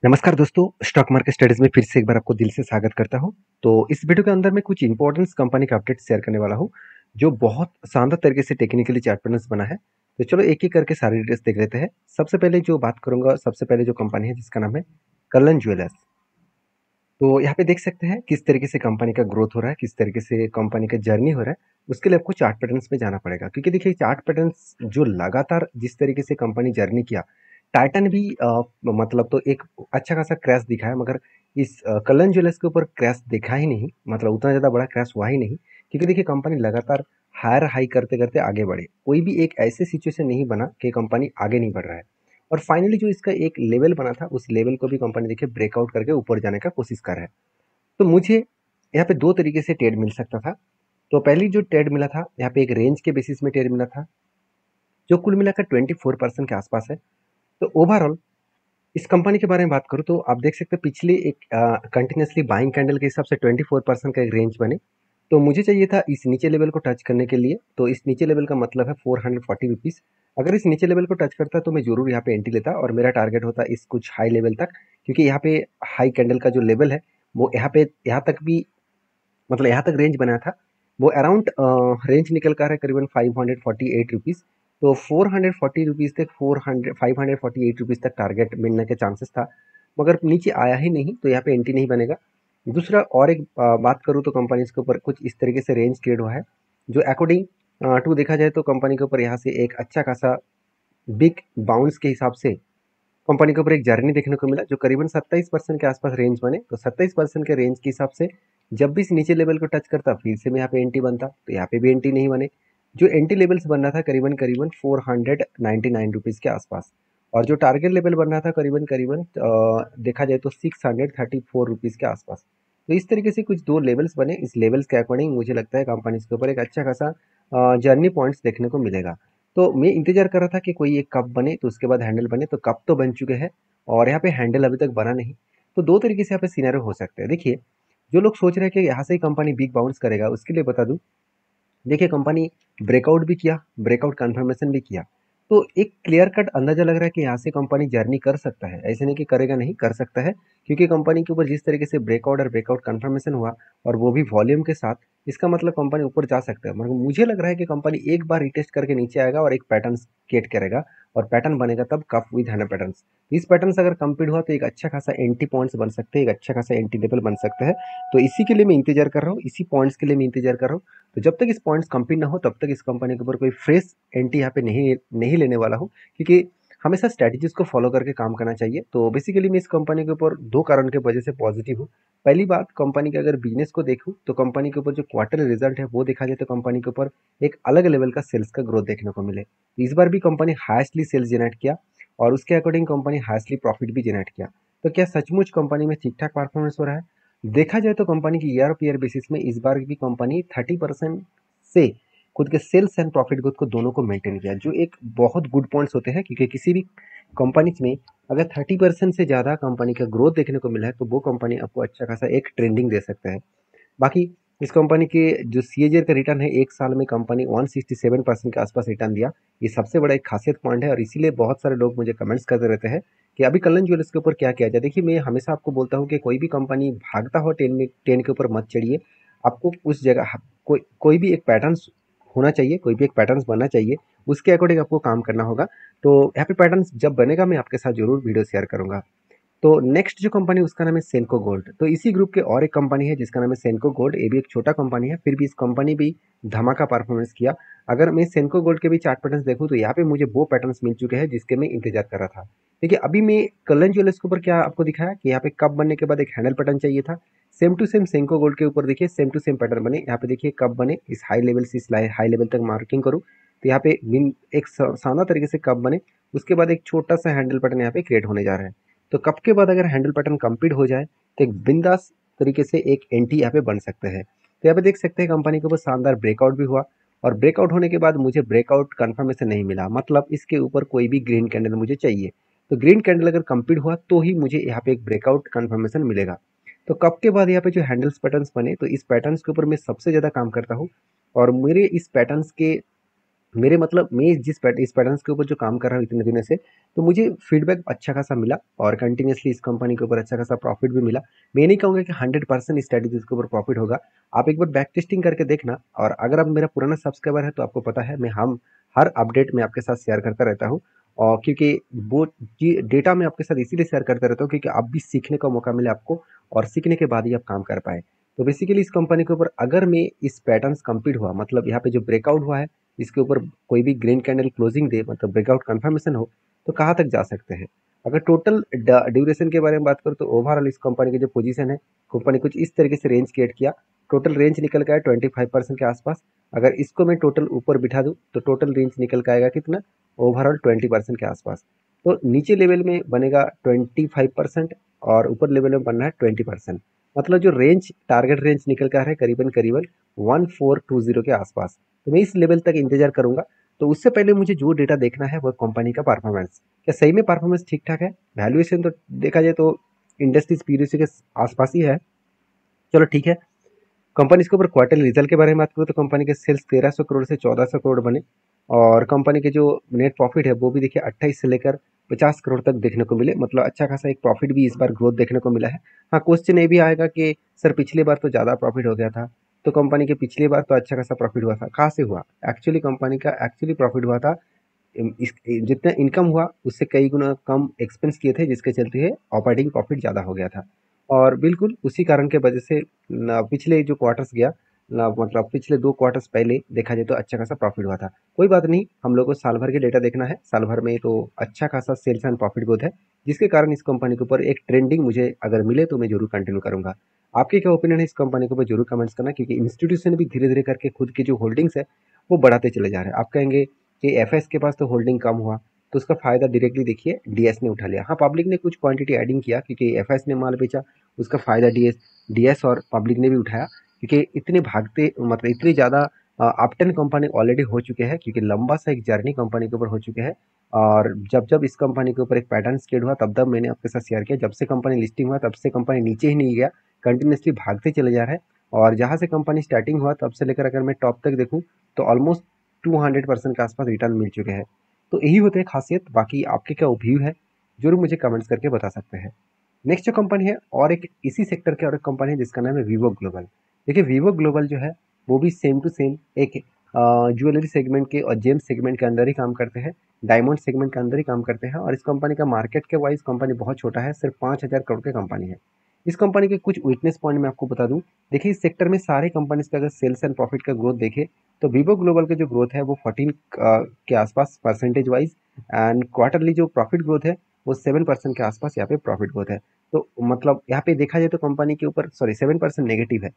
नमस्कार दोस्तों, stock market studies में फिर से एक बार आपको दिल से स्वागत करता हूं। तो इस वीडियो के अंदर मैं कुछ इंपॉर्टेंट कंपनी का अपडेट शेयर करने वाला हूं, जो बहुत शानदार तरीके से टेक्निकली चार्ट पैटर्न्स बना है। तो चलो एक एक करके सारी डिटेल्स देख लेते हैं। सबसे पहले जो बात करूंगा, सबसे पहले जो कंपनी है जिसका नाम है कल्याण ज्वेलर्स। तो यहाँ पे देख सकते हैं किस तरीके से कंपनी का ग्रोथ हो रहा है, किस तरीके से कंपनी का जर्नी हो रहा है। उसके लिए आपको चार्ट पैटर्न्स में जाना पड़ेगा, क्योंकि देखिए चार्ट पैटर्न्स जो लगातार जिस तरीके से कंपनी जर्नी किया, टाइटन भी मतलब तो एक अच्छा खासा क्रैश दिखा है, मगर इस कल्याण ज्वेलर्स के ऊपर क्रैश दिखा ही नहीं, मतलब उतना ज़्यादा बड़ा क्रैश हुआ ही नहीं। क्योंकि देखिए कंपनी लगातार हायर हाई करते करते आगे बढ़े, कोई भी एक ऐसे सिचुएशन नहीं बना कि कंपनी आगे नहीं बढ़ रहा है। और फाइनली जो इसका एक लेवल बना था, उस लेवल को भी कंपनी देखिए ब्रेकआउट करके ऊपर जाने का कोशिश कर रहा है। तो मुझे यहाँ पे दो तरीके से ट्रेड मिल सकता था। तो पहली जो ट्रेड मिला था, यहाँ पे एक रेंज के बेसिस में ट्रेड मिला था, जो कुल मिलाकर 24% के आसपास है। तो ओवरऑल इस कंपनी के बारे में बात करूँ तो आप देख सकते हैं पिछले एक कंटिन्यूसली बाइंग कैंडल के हिसाब से 24% का एक रेंज बने। तो मुझे चाहिए था इस नीचे लेवल को टच करने के लिए। तो इस नीचे लेवल का मतलब है 440 रुपीज़। अगर इस नीचे लेवल को टच करता तो मैं जरूर यहाँ पे एंट्री लेता और मेरा टारगेट होता इस कुछ हाई लेवल तक, क्योंकि यहाँ पे हाई कैंडल का जो लेवल है वो यहाँ तक भी, मतलब यहाँ तक रेंज बनाया था। वो अराउंड रेंज निकल कर है करीबन 548 रुपीज़। तो 440 रुपीज़ तक 548 रुपीज़ तक टारगेट मिलने के चांसेस था, मगर नीचे आया ही नहीं, तो यहाँ पे एंट्री नहीं बनेगा। दूसरा और एक बात करूँ तो कंपनी के ऊपर कुछ इस तरीके से रेंज क्रिएट हुआ है, जो अकॉर्डिंग टू देखा जाए तो कंपनी के ऊपर यहाँ से एक अच्छा खासा बिग बाउंस के हिसाब से कंपनी के ऊपर एक जर्नी देखने को मिला, जो करीबन 27% के आसपास रेंज बने। तो 27% के रेंज के हिसाब से जब भी इस नीचे लेवल को टच करता फिर से मैं यहाँ पे एंटी बनता, तो यहाँ पे भी एंटी नहीं बने। जो एंटी लेवल्स बन रहा था करीबन करीबन 499 रुपीज़ के आसपास, और जो टारगेट लेवल बन रहा था करीबन करीबन देखा जाए तो 634 रुपीज़ के आसपास। तो इस तरीके से कुछ दो लेवल्स बने। इस लेवल्स के अकॉर्डिंग मुझे लगता है कंपनी के ऊपर एक अच्छा खासा जर्नी पॉइंट्स देखने को मिलेगा। तो मैं इंतजार कर रहा था कि कोई एक कप बने तो उसके बाद हैंडल बने। तो कप तो बन चुके हैं और यहाँ पे हैंडल अभी तक बना नहीं। तो दो तरीके से यहाँ पे सिनेरियो हो सकते हैं। देखिए, जो लोग सोच रहे हैं कि यहाँ से ही कंपनी बिग बाउंस करेगा, उसके लिए बता दूं, देखिए कंपनी ब्रेकआउट भी किया, ब्रेकआउट कंफर्मेशन भी किया। तो एक क्लियर कट अंदाजा लग रहा है कि यहाँ से कंपनी जर्नी कर सकता है, ऐसे नहीं कि करेगा नहीं, कर सकता है। क्योंकि कंपनी के ऊपर जिस तरीके से ब्रेकआउट और ब्रेकआउट कंफर्मेशन हुआ, और वो भी वॉल्यूम के साथ, इसका मतलब कंपनी ऊपर जा सकता है। मगर मुझे लग रहा है कि कंपनी एक बार रिटेस्ट करके नीचे आएगा और एक पैटर्न क्रिएट करेगा, और पैटर्न बनेगा तब कप विद हैंडल पैटर्न। इस पैटर्न से अगर कंप्लीट हुआ तो एक अच्छा खासा एंटी पॉइंट्स बन सकते हैं, एक अच्छा खासा एंटी लेवल बन सकते हैं। तो इसी के लिए मैं इंतजार कर रहा हूँ, इसी पॉइंट्स के लिए मैं इंतजार कर रहा हूँ। तो जब तक इस पॉइंट्स कंप्लीट ना हो तब तक इस कंपनी के ऊपर कोई फ्रेश एंटी यहाँ पे नहीं नहीं लेने वाला हूँ, क्योंकि हमेशा स्ट्रैटेजीज को फॉलो करके काम करना चाहिए। तो बेसिकली मैं इस कंपनी के ऊपर दो कारण की वजह से पॉजिटिव हूँ। पहली बात, कंपनी के अगर बिजनेस को देखूँ तो कंपनी के ऊपर जो क्वार्टरली रिजल्ट है वो देखा जाए तो कंपनी के ऊपर एक अलग लेवल का सेल्स का ग्रोथ देखने को मिले। इस बार भी कंपनी हाईएस्टली सेल्स जनरेट किया, और उसके अकॉर्डिंग कंपनी हाईएस्टली प्रॉफिट भी जनरेट किया। तो क्या सचमुच कंपनी में ठीक ठाक परफॉर्मेंस हो रहा है? देखा जाए तो कंपनी की ईयर ऑफ ईयर बेसिस में इस बार भी कंपनी 30% से खुद के सेल्स एंड प्रॉफिट ग्रोथ को दोनों को मेंटेन किया, जो एक बहुत गुड पॉइंट्स होते हैं। क्योंकि किसी भी कंपनी में अगर 30% से ज़्यादा कंपनी का ग्रोथ देखने को मिला है तो वो कंपनी आपको अच्छा खासा एक ट्रेंडिंग दे सकता है। बाकी इस कंपनी के जो सीएजीआर का रिटर्न है, एक साल में कंपनी 167% के आसपास रिटर्न दिया। ये सबसे बड़ा एक खासियत पॉइंट है, और इसीलिए बहुत सारे लोग मुझे कमेंट्स करते रहते हैं कि अभी कल्याण ज्वेलर्स के ऊपर क्या किया जाए। देखिए, मैं हमेशा आपको बोलता हूँ कि कोई भी कंपनी भागता हो टेन के ऊपर मत चढ़िए। आपको उस जगह कोई भी एक पैटर्न होना चाहिए, कोई भी एक पैटर्न बनना चाहिए, उसके अकॉर्डिंग आपको काम करना होगा। तो यहाँ पे पैटर्न जब बनेगा मैं आपके साथ जरूर वीडियो शेयर करूंगा। तो नेक्स्ट जो कंपनी उसका नाम है सेनको गोल्ड। तो इसी ग्रुप के और एक कंपनी है जिसका नाम है सेनको गोल्ड। ये भी एक छोटा कंपनी है, फिर भी इस कंपनी भी धमाका परफॉर्मेंस किया। अगर मैं सेनको गोल्ड के भी चार्ट पैटर्न्स देखूं तो यहाँ पे मुझे वो पैटर्न्स मिल चुके हैं जिसके मैं इंतजार कर रहा था। देखिए, अभी मैं कल्याण ज्वेलर्स के ऊपर क्या आपको दिखाया कि यहाँ पे कप बनने के बाद एक हैंडल पैटर्न चाहिए था। Same to same Senco gold के ऊपर देखिए सेम टू सेम पैटर्न बने। यहाँ पे देखिए कप बने, इस हाई लेवल से इस हाई लेवल तक मार्किंग करूँ तो यहाँ पे एक शानदार तरीके से कप बने। उसके बाद एक छोटा सा हैंडल पैटर्न यहाँ पे क्रिएट होने जा रहा है। तो कप के बाद अगर हैंडल पैटर्न कंप्लीट हो जाए तो एक बिंदास तरीके से एक एंटी यहाँ पे बन सकते हैं। तो यहाँ पे देख सकते हैं कंपनी के ऊपर शानदार ब्रेकआउट भी हुआ, और ब्रेकआउट होने के बाद मुझे ब्रेकआउट कंफर्मेशन नहीं मिला, मतलब इसके ऊपर कोई भी ग्रीन कैंडल मुझे चाहिए। तो ग्रीन कैंडल अगर कंप्लीट हुआ तो ही मुझे यहाँ पे एक ब्रेकआउट कंफर्मेशन मिलेगा। तो कप के बाद यहाँ पे जो हैंडल्स पैटर्न्स बने, तो इस पैटर्न्स के ऊपर मैं सबसे ज़्यादा काम करता हूँ, और मेरे इस पैटर्न्स के मेरे मतलब मैं इस पैटर्न्स के ऊपर जो काम कर रहा हूँ इतने दिनों से, तो मुझे फीडबैक अच्छा खासा मिला और कंटिन्यूअसली इस कंपनी के ऊपर अच्छा खासा प्रॉफिट भी मिला। मैं नहीं कहूँगा कि 100% इस स्ट्रैटेजीज के ऊपर प्रॉफिट होगा। आप एक बार बैक टेस्टिंग करके देखना, और अगर आप मेरा पुराना सब्सक्राइबर है तो आपको पता है मैं हम हर अपडेट में आपके साथ शेयर करता रहता हूँ। और क्योंकि वो डेटा मैं आपके साथ इसीलिए शेयर करता रहता हूँ क्योंकि आप भी सीखने का मौका मिले आपको, और सीखने के बाद ही आप काम कर पाए। तो बेसिकली इस कंपनी के ऊपर अगर मैं इस पैटर्न्स कंप्लीट हुआ, मतलब यहाँ पे जो ब्रेकआउट हुआ है इसके ऊपर कोई भी ग्रीन कैंडल क्लोजिंग दे, मतलब ब्रेकआउट कंफर्मेशन हो, तो कहाँ तक जा सकते हैं। अगर टोटल ड्यूरेशन के बारे में बात करूँ तो ओवरऑल इस कंपनी की जो पोजीशन है, कंपनी कुछ इस तरीके से रेंज क्रिएट किया। टोटल रेंज निकल के आया 25% के आसपास। अगर इसको मैं टोटल ऊपर बिठा दूँ तो टोटल रेंज निकल के आएगा कितना, ओवरऑल 20% के आसपास। तो नीचे लेवल में बनेगा 25% और ऊपर लेवल में बनना है 20%। मतलब जो रेंज टारगेट रेंज निकल कर है करीबन करीबन 1420 के आसपास। तो मैं इस लेवल तक इंतजार करूंगा। तो उससे पहले मुझे जो डेटा देखना है वो कंपनी का परफॉर्मेंस, क्या सही में परफॉर्मेंस ठीक ठाक है। वैल्यूएशन तो देखा जाए तो इंडस्ट्रीज पीरियड के आसपास ही है। चलो ठीक है। कंपनी के ऊपर क्वार्टरली रिजल्ट के बारे में बात करूँ तो कंपनी के सेल्स 1300 करोड़ से 1400 करोड़ बने, और कंपनी के जो नेट प्रॉफिट है वो भी देखिए 28 से लेकर 50 करोड़ तक देखने को मिले। मतलब अच्छा खासा एक प्रॉफिट भी इस बार ग्रोथ देखने को मिला है। हाँ, क्वेश्चन ये भी आएगा कि सर पिछली बार तो ज़्यादा प्रॉफिट हो गया था, तो कंपनी के पिछली बार तो अच्छा खासा प्रॉफिट हुआ था, कहाँ से हुआ। एक्चुअली कंपनी का एक्चुअली प्रॉफिट हुआ था, जितना इनकम हुआ उससे कई गुना कम एक्सपेंस किए थे, जिसके चलते है ऑपरेटिंग प्रॉफिट ज़्यादा हो गया था। और बिल्कुल उसी कारण के वजह से पिछले जो क्वार्टर्स गया, मतलब पिछले 2 क्वार्टर्स पहले देखा जाए तो अच्छा खासा प्रॉफिट हुआ था। कोई बात नहीं, हम लोग को साल भर के डेटा देखना है। साल भर में तो अच्छा खासा सेल्स एंड प्रॉफिट ग्रोथ है, जिसके कारण इस कंपनी के ऊपर एक ट्रेंडिंग मुझे अगर मिले तो मैं ज़रूर कंटिन्यू करूँगा। आपके क्या ओपिनियन है इस कंपनी के ऊपर ज़रूर कमेंट्स करना, क्योंकि इंस्टीट्यूशन भी धीरे-धीरे करके खुद की जो होल्डिंग्स है, वो बढ़ाते चले जा रहे हैं। आप कहेंगे कि एफएस के पास तो होल्डिंग कम हुआ, तो उसका फ़ायदा डायरेक्टली देखिए डीएस ने उठा लिया। हाँ, पब्लिक ने कुछ क्वांटिटी एडिंग किया क्योंकि एफएस ने माल बेचा, उसका फ़ायदा डीएस और पब्लिक ने भी उठाया, क्योंकि इतने भागते मतलब इतनी ज़्यादा अपटर्न कंपनी ऑलरेडी हो चुके हैं, क्योंकि लंबा सा एक जर्नी कंपनी के ऊपर हो चुके हैं। और जब जब इस कंपनी के ऊपर एक पैटर्न स्केड हुआ तब तब मैंने आपके साथ शेयर किया, जब से कंपनी लिस्टिंग हुआ तब से कंपनी नीचे ही नहीं गया, कंटिन्यूसली भागते चले जा रहे हैं। और जहाँ से कंपनी स्टार्टिंग हुआ तब से लेकर अगर मैं टॉप तक देखूँ तो ऑलमोस्ट 200% के आसपास रिटर्न मिल चुके हैं। तो यही होते हैं खासियत। बाकी आपके क्या व्यू है जरूर मुझे कमेंट्स करके बता सकते हैं। नेक्स्ट जो कंपनी है और एक इसी सेक्टर के और एक कंपनी है जिसका नाम है वीवो ग्लोबल। देखिए वीवो ग्लोबल जो है वो भी सेम टू सेम एक ज्वेलरी सेगमेंट के और जेम्स सेगमेंट के अंदर ही काम करते हैं, डायमंड सेगमेंट के अंदर ही काम करते हैं। और इस कंपनी का मार्केट के वाइज कंपनी बहुत छोटा है, सिर्फ 5000 करोड़ की कंपनी है। इस कंपनी के कुछ वीकनेस पॉइंट मैं आपको बता दूं। देखिए इस सेक्टर में सारे कंपनीज का अगर सेल्स एंड प्रॉफिट का ग्रोथ देखें तो वीवो ग्लोबल का जो ग्रोथ है वो 14 के आसपास परसेंटेज वाइज, एंड क्वार्टरली जो प्रॉफिट ग्रोथ है वो 7% के आसपास यहाँ पे प्रॉफिट ग्रोथ है। तो मतलब यहाँ पे देखा जाए तो कंपनी के ऊपर 7% नेगेटिव है।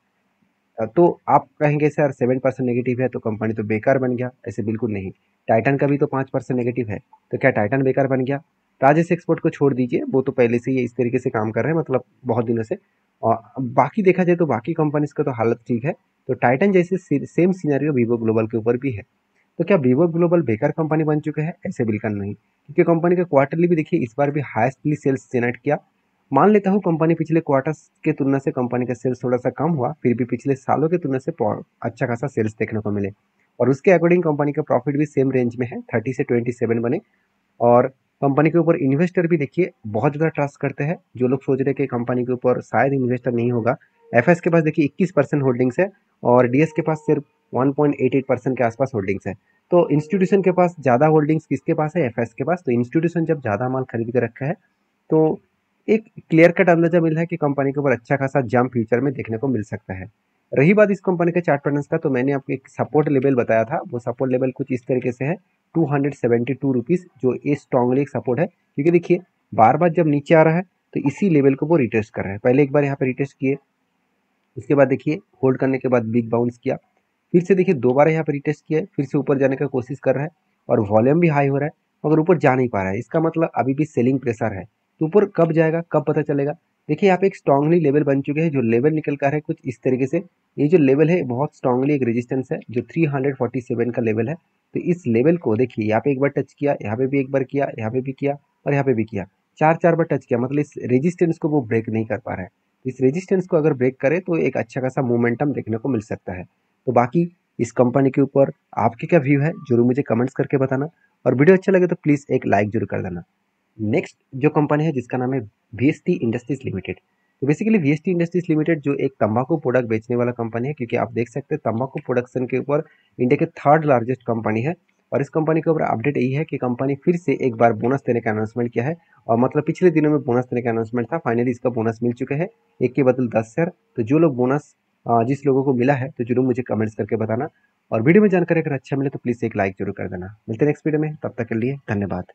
तो आप कहेंगे सर 7% नेगेटिव है तो कंपनी तो बेकार बन गया, ऐसे बिल्कुल नहीं। टाइटन का भी तो 5% नेगेटिव है, तो क्या टाइटन बेकार बन गया। राजेश एक्सपोर्ट को छोड़ दीजिए, वो तो पहले से ही इस तरीके से काम कर रहे हैं, मतलब बहुत दिनों से। और बाकी देखा जाए तो बाकी कंपनीज का तो हालत ठीक है। तो टाइटन जैसे सेम सिनेरियो वीवो ग्लोबल के ऊपर भी है। तो क्या वीवो ग्लोबल बेकार कंपनी बन चुके हैं, ऐसे बिल्कुल नहीं, क्योंकि कंपनी का क्वार्टरली भी देखिए इस बार भी हाईएस्टली सेल्स जनरेट किया। मान लेता हूँ कंपनी पिछले क्वार्टर्स के तुलना से कंपनी का सेल्स थोड़ा सा कम हुआ, फिर भी पिछले सालों की तुलना से अच्छा खासा सेल्स देखने को मिले। और उसके अकॉर्डिंग कंपनी का प्रॉफिट भी सेम रेंज में है, 30 से 27 बने। और कंपनी के ऊपर इन्वेस्टर भी देखिए बहुत ज़्यादा ट्रस्ट करते हैं। जो लोग सोच रहे हैं कि कंपनी के ऊपर शायद इन्वेस्टर नहीं होगा, एफएस के पास देखिए 21% होल्डिंग्स है और डीएस के पास सिर्फ 1.88% के आसपास होल्डिंग्स है। तो इंस्टीट्यूशन के पास ज़्यादा होल्डिंग्स किसके पास है, एफएस के पास। तो इंस्टीट्यूशन जब ज़्यादा माल खरीद के रखा है तो एक क्लियर कट अंदाजा मिल रहा है कि कंपनी के ऊपर अच्छा खासा जंप फ्यूचर में देखने को मिल सकता है। रही बात इस कंपनी के चार्ट पैटर्न्स का, तो मैंने आपको एक सपोर्ट लेवल बताया था, वो सपोर्ट लेवल कुछ इस तरीके से है 272 रुपीज़, जो ये स्ट्रांगली एक सपोर्ट है। क्योंकि देखिए बार बार जब नीचे आ रहा है तो इसी लेवल को वो रिटेस्ट कर रहा है। पहले एक बार यहाँ पे रिटेस्ट किए, उसके बाद देखिए होल्ड करने के बाद बिग बाउंस किया, फिर से देखिए दोबारा यहाँ पे रिटेस्ट किया है, फिर से ऊपर जाने का कोशिश कर रहा है और वॉल्यूम भी हाई हो रहा है, मगर ऊपर जा नहीं पा रहा है। इसका मतलब अभी भी सेलिंग प्रेशर है। तो ऊपर कब जाएगा, कब पता चलेगा। देखिए यहाँ पे एक स्ट्रांगली लेवल बन चुके हैं, जो लेवल निकल कर है कुछ इस तरीके से। ये जो लेवल है बहुत स्ट्रांगली एक रेजिस्टेंस है, जो 347 का लेवल है। तो इस लेवल को देखिए यहाँ पे एक बार टच किया, यहाँ पे भी एक बार किया, यहाँ पे भी किया और यहाँ पे भी किया, चार चार बार टच किया। मतलब इस रेजिस्टेंस को वो ब्रेक नहीं कर पा रहा है। इस रेजिस्टेंस को अगर ब्रेक करे तो एक अच्छा खासा मोमेंटम देखने को मिल सकता है। तो बाकी इस कंपनी के ऊपर आपके क्या व्यू है जरूर मुझे कमेंट्स करके बताना, और वीडियो अच्छा लगे तो प्लीज़ एक लाइक जरूर कर देना। नेक्स्ट जो कंपनी है जिसका नाम है वीएसटी इंडस्ट्रीज लिमिटेड। तो बेसिकली वीएसटी इंडस्ट्रीज लिमिटेड जो एक तंबाकू प्रोडक्ट बेचने वाला कंपनी है, क्योंकि आप देख सकते हैं तंबाकू प्रोडक्शन के ऊपर इंडिया के थर्ड लार्जेस्ट कंपनी है। और इस कंपनी के ऊपर अपडेट यही है कि कंपनी फिर से एक बार बोनस देने का अनाउंसमेंट किया है, और मतलब पिछले दिनों में बोनस देने का अनाउंसमेंट था, फाइनली इसका बोनस मिल चुके हैं, एक के बदले 10 शेयर। तो जो लोग बोनस जिस लोगों को मिला है तो जरूर मुझे कमेंट्स करके बताना, और वीडियो में जानकारी अगर अच्छा मिले तो प्लीज़ एक लाइक जरूर कर देना। मिलते हैं नेक्स्ट वीडियो में, तब तक के लिए धन्यवाद।